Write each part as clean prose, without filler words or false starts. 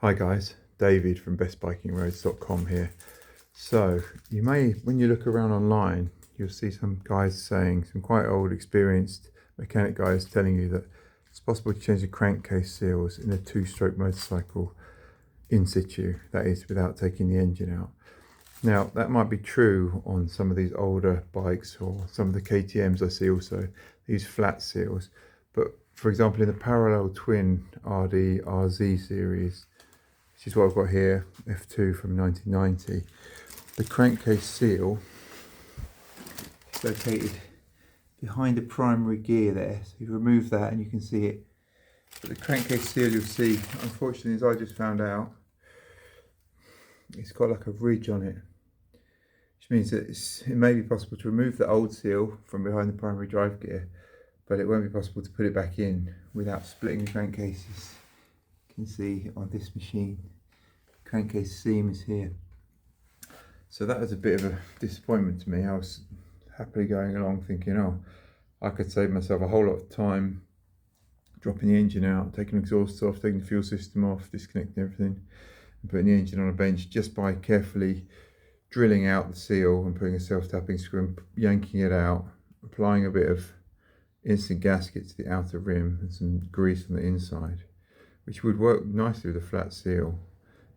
Hi guys, David from bestbikingroads.com here. So you may, when you look around online, you'll see some guys saying, some quite old experienced mechanic guys telling you that it's possible to change the crankcase seals in a two-stroke motorcycle in situ, that is without taking the engine out. Now that might be true on some of these older bikes or some of the KTMs I see also, these flat seals. But for example in the parallel twin RD/RZ series, which is what I've got here, F2 from 1990. The crankcase seal is located behind the primary gear there. So you remove that and you can see it. But the crankcase seal you'll see, unfortunately, as I just found out, it's got like a ridge on it, which means that it may be possible to remove the old seal from behind the primary drive gear, but it won't be possible to put it back in without splitting the crankcases. You can see on this machine, crankcase seam is here. So that was a bit of a disappointment to me. I was happily going along thinking, oh, I could save myself a whole lot of time dropping the engine out, taking the exhaust off, taking the fuel system off, disconnecting everything and putting the engine on a bench just by carefully drilling out the seal and putting a self-tapping screw and yanking it out, applying a bit of instant gasket to the outer rim and some grease on the inside, which would work nicely with a flat seal.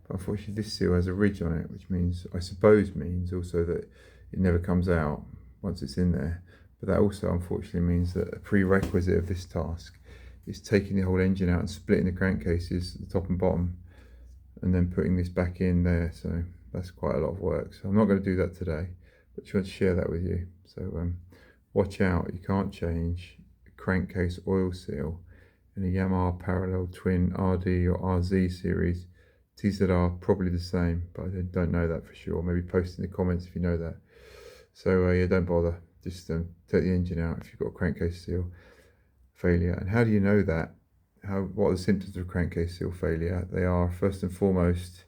But unfortunately this seal has a ridge on it, which means, I suppose means also that it never comes out once it's in there. But that also unfortunately means that a prerequisite of this task is taking the whole engine out and splitting the crankcases, the top and bottom, and then putting this back in there. So that's quite a lot of work. So I'm not going to do that today, but just want to share that with you. So watch out, you can't change a crankcase oil seal in a Yamaha parallel twin RD or RZ series. TZR probably the same, but I don't know that for sure. Maybe post in the comments if you know that. So yeah, don't bother. Just take the engine out if you've got a crankcase seal failure. And how do you know that? What are the symptoms of crankcase seal failure? They are first and foremost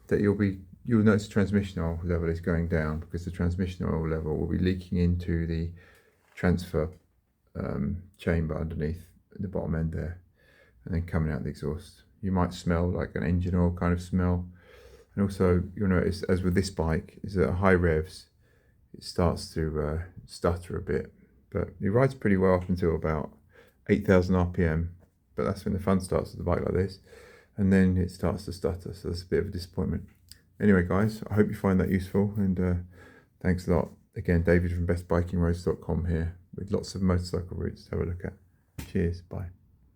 that you'll notice transmission oil level is going down, because the transmission oil level will be leaking into the transfer chamber underneath the bottom end there, and then coming out the exhaust. You might smell like an engine oil kind of smell. And also you'll notice, as with this bike, is that at high revs it starts to stutter a bit, but it rides pretty well up until about 8,000 RPM, but that's when the fun starts with a bike like this, and then it starts to stutter, so that's a bit of a disappointment. Anyway guys, I hope you find that useful, and thanks a lot. Again, David from bestbikingroads.com here, with lots of motorcycle routes to have a look at. Cheers, bye.